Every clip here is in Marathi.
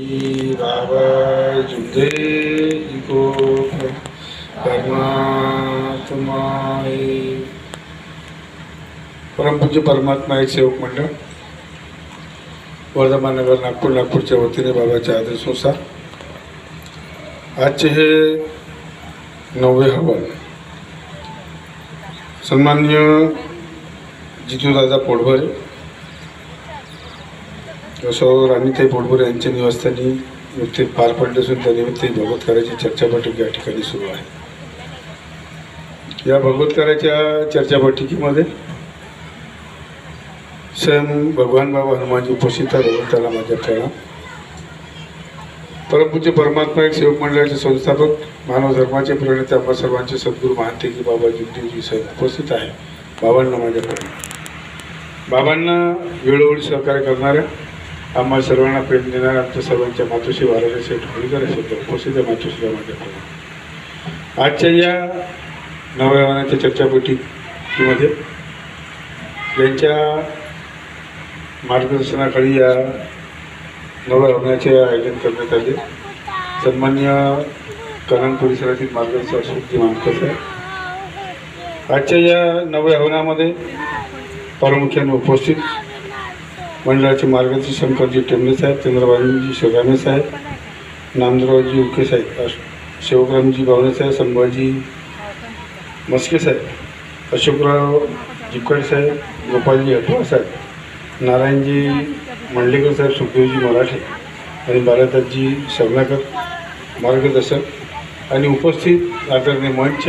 बाबा जुंदे जी को परमात्मा परमपूज्य परमात्मा एक सेवक मंडळ वर्धमान नगर नागपूरच्या वतीने बाबाच्या आदेशानुसार आजचे हे 9वे हवन सन्माननीय जितूदादा पोटभरे सौ राणीताई पोटभरे यांच्या निवासस्थानी नुकतेच पार पडले असून त्यानिमित्त भगवत कार्याची चर्चा बैठक या ठिकाणी सुरू आहे। या भगवत कार्याच्या चर्चा बैठकीमध्ये स्वयं भगवान बाबा हनुमानजी उपस्थित आहे। भगवंताला माझ्या प्रणाम। परमपूज्य परमात्मा एक सेवक मंडळाचे संस्थापक मानव धर्माचे प्रणेते आम्हा सर्वांचे सद्गुरू महांतेकी बाबा जुंदेजी साहेब उपस्थित आहे। बाबांना माझ्या प्रणाम। बाबांना वेळोवेळी सहकार्य करणाऱ्या आम्हा सर्वांना प्रेम देणाऱ्या आमच्या सर्वांच्या मातोश्री वाराणसी ठोळीकर सुद्धा उपस्थित आहे। मातोश्रीला माझ्या प्रणाम। आजच्या या 9व्या हवनाच्या चर्चा बैठकीमध्ये यांच्या मार्गदर्शनाखाली या 9व्या हवनाचे आयोजन करण्यात आले। सन्माननीय कल्याण परिसरातील मार्गदर्शक सुखजी मानकर साहेब आजच्या या 9व्या हवनामध्ये प्रामुख्याने उपस्थित मंडळाचे मार्गदर्शक शंकरजी टेंबे साहेब, चंद्रबाबूजी शेगामे साहेब, नामदेवरावजी उके साहेब, शिवरामजी बावणे साहेब, संभाजी मस्के साहेब, अशोकराव जिकवाड साहेब, गोपालजी हटवा साहेब, नारायणजी मंडलेकर साहेब, सुखदेवजी मराठे आणि बालादासजी शवनाकर मार्गदर्शक आणि उपस्थित आदरणीय मंच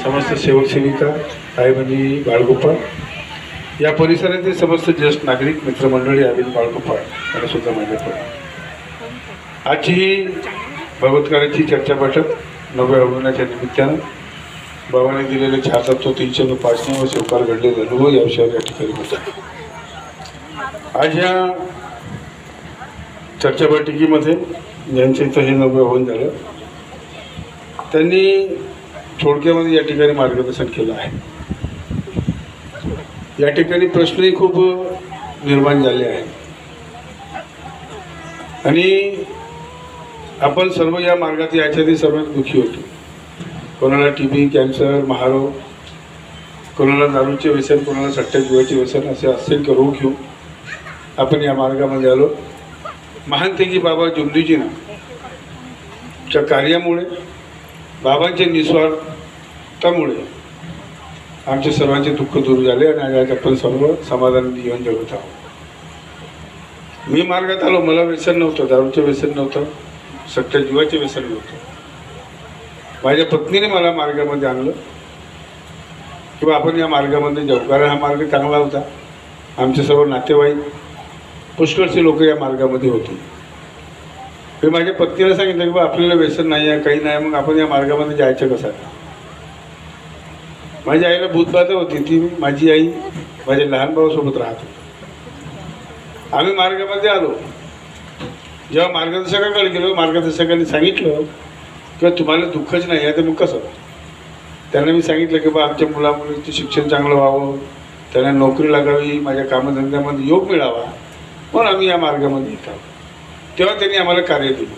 समस्त सेवक सेविका साहेबांजी बाळगोपाळ या परिसरातील समस्त ज्येष्ठ नागरिक मित्रमंडळी आम्ही बाळगोपाळ यांना सुद्धा माझ्या प्रणाम। आजची ही भगवत कार्याची चर्चा बैठक 9व्या हवनाच्या निमित्तानं बाबांनी दिलेले 4 तत्व 305 व सेवकार घडलेले अनुभव या विषयावर या ठिकाणी होत आहे। आज या चर्चा बैठकीमध्ये ज्यांचं इथं हे 9वं हवन झालं त्यांनी थोडक्यामध्ये या ठिकाणी मार्गदर्शन केलं आहे। या ठिकाणी प्रश्नही खूप निर्माण झाले आहेत आणि आपण सर्व या मार्गात याच्याआधी सर्वात दुःखी होतो। कोणाला TB, कॅन्सर, महारोग, कोणाला दारूचे व्यसन, कोणाला सट्ट्याजुवाचे व्यसन असे असंख्य रोग घेऊन आपण या मार्गामध्ये आलो। महांतेकी बाबा जुंदेजींना च्या कार्यामुळे बाबांच्या निस्वार्थामुळे आमचे सर्वांचे दुःख दूर झाले आणि आज आपण सर्व समाधानी जीवन जगत आहोत। मी मार्गात आलो, मला व्यसन नव्हतं, दारूचं व्यसन नव्हतं, सट्ट्याजुवाचे व्यसन नव्हतं। माझ्या पत्नीने मला मार्गामध्ये आणलं किंवा आपण या मार्गामध्ये जाऊ, कारण हा मार्ग चांगला होता। आमचे सर्व नातेवाईक पुष्कळचे लोक या मार्गामध्ये होते। मी माझ्या पत्नीला सांगितलं की बा आपल्याला व्यसन नाही आहे, काही नाही, मग आपण या मार्गामध्ये जायचं कसं? माझ्या आईला भूतबाधा होती, ती माझी आई माझ्या लहान भावासोबत राहत होती। आम्ही मार्गामध्ये आलो, जेव्हा मार्गदर्शकाकडे गेलो, मार्गदर्शकांनी सांगितलं की तुम्हाला दुःखच नाही आहे, तर मग कसं? त्यांना मी सांगितलं की बा आमच्या मुलामुलीचं शिक्षण चांगलं व्हावं, त्यांना नोकरी लागावी, माझ्या कामधंद्यामध्ये योग मिळावा, म्हणून आम्ही या मार्गामध्ये येत आहोत। तेव्हा त्यांनी आम्हाला कार्य दिले।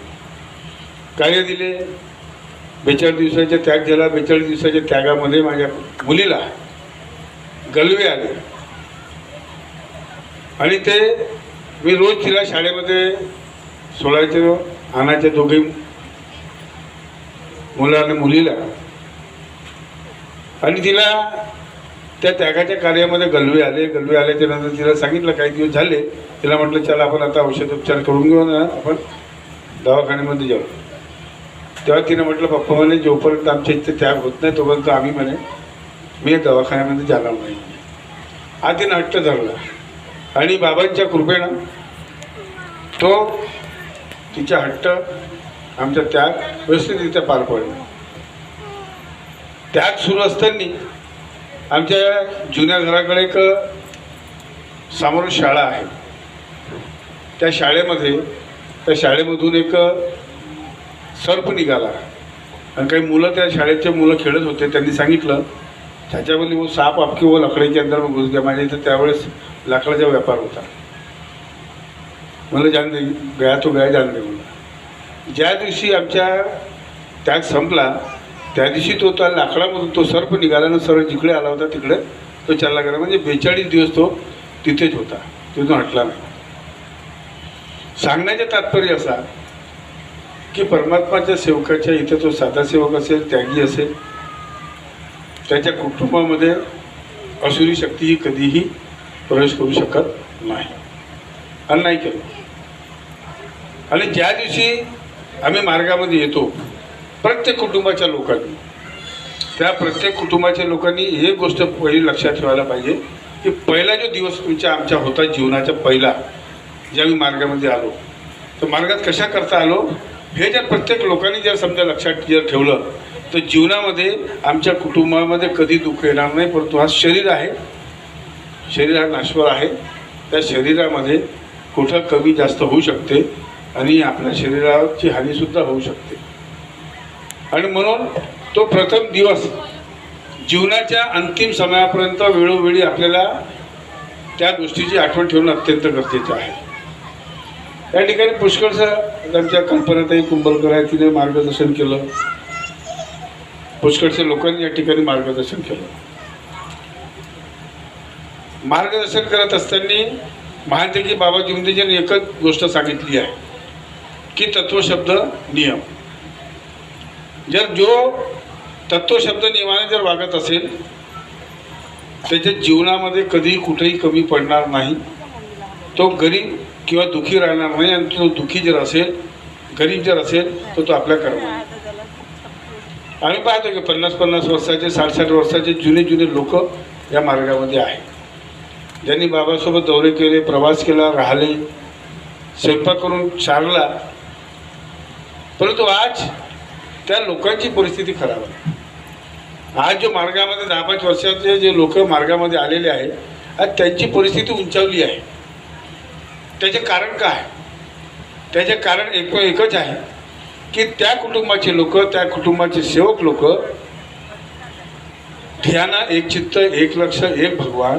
42 दिवसाचा त्याग झाला। 42 दिवसाच्या त्यागामध्ये माझ्या मुलीला गलवे आले आणि ते मी रोज तिला शाळेमध्ये सोडायचं, आणायचे दोघे मुला आणि मुलीला, आणि तिला त्या त्यागाच्या कार्यामध्ये गलवे आल्याच्या नंतर तिला सांगितलं, काही दिवस झाले, तिला म्हटलं चला आपण आता औषधोपचार करून घेऊ ना, आपण दवाखान्यामध्ये जाऊ। तेव्हा तिने म्हटलं पप्पा म्हणे जोपर्यंत आमच्या इथे त्याग होत नाही तोपर्यंत आम्ही म्हणे मी दवाखान्यामध्ये जाणार नाही। हा तिने हट्ट धरला आणि बाबांच्या कृपेनं तो तिचा हट्ट आमचा त्याग व्यवस्थितरित्या पार पडला। त्याग सुरू असताना आमच्या जुन्या घराकडे एक समोर शाळा आहे। त्या शाळेमधून एक सर्प निघाला आणि काही मुलं त्या शाळेचे मुलं खेळत होते। त्यांनी सांगितलं त्याच्यामध्ये वो साप आपके वो लकड़ी के अंदर में घुस गया। माझ्या इथं त्यावेळेस लाकडाचा व्यापार होता मला जान दे गया तो गया जान दे म्हणला. ज्या दिवशी आमच्या त्याग संपला त्या दिवशी तो त्या लाकडामधून तो सर्प निघाल्यानं सरळ जिकडे आला होता तिकडे तो चालला गेला. म्हणजे 42 दिवस तो तिथेच होता, तिथून हटला नाही. सांगण्याचे तात्पर्य असा की परमात्माच्या सेवकाच्या इथे तो साधा सेवक असेल, त्यागी असेल, त्याच्या कुटुंबामध्ये असुरी शक्ती ही कधीही प्रवेश करू शकत नाही आणि नाही केलं. आणि ज्या दिवशी आम्ही मार्गामध्ये येतो प्रत्येक कुटुंबाच्या लोकांनी, त्या प्रत्येक कुटुंबाच्या लोकांनी एक गोष्ट पहिली लक्षात ठेवायला पाहिजे की पहिला जो दिवस आमच्या होता जीवनाच्या पहिला, ज्या मी मार्गामध्ये आलो तर मार्गात कशा करता आलो हे जर प्रत्येक लोकांनी जर समजा लक्षात जर ठेवलं तर जीवनामध्ये आमच्या कुटुंबामध्ये कधी दुःख येणार नाही. परंतु हा शरीर आहे, शरीर हा नश्वर आहे, त्या शरीरामध्ये कुठं कमी जास्त होऊ शकते आणि आपल्या शरीराची हानीसुद्धा होऊ शकते. आणि म्हणून तो प्रथम दिवस जीवनाच्या अंतिम समयापर्यंत वेळोवेळी आपल्याला त्या गोष्टीची आठवण ठेवणं अत्यंत गरजेचं आहे. या ठिकाणी पुष्कळसं आमच्या कल्पनाताई कुंभलकर आहे, तिने मार्गदर्शन केलं. पुष्कळशा लोकांनी या ठिकाणी मार्गदर्शन केलं. मार्गदर्शन करत असताना महातेजी बाबा जिमदेजींनी एकच गोष्ट सांगितली आहे की तत्वशब्द नियम. जर जो तत्वशब्द नियमाने जर वागत असेल त्याच्या जीवनामध्ये कधीही कुठेही कमी पडणार नाही. तो गरीब किंवा दुःखी राहणार नाही. आणि तो दुःखी जर असेल, गरीब जर असेल तर तो आपल्या कर्माने. आम्ही पाहतो की 50-50 वर्षाचे, 60-60 वर्षाचे जुने लोक या मार्गामध्ये आहे, ज्यांनी बाबासोबत दौरे केले, प्रवास केला, राहिले, स्वयंपाक करून चारला. परंतु आज त्या लोकांची परिस्थिती खराब आहे. आज जो मार्गामध्ये 10-5 वर्षाचे जे लोक मार्गामध्ये आलेले आहे आज त्यांची परिस्थिती उंचावली आहे. त्याचे कारण काय? त्याचे कारण एकच आहे की त्या कुटुंबाचे लोक, त्या कुटुंबाचे सेवक लोक ध्यान, एक चित्त, एक लक्ष, एक भगवान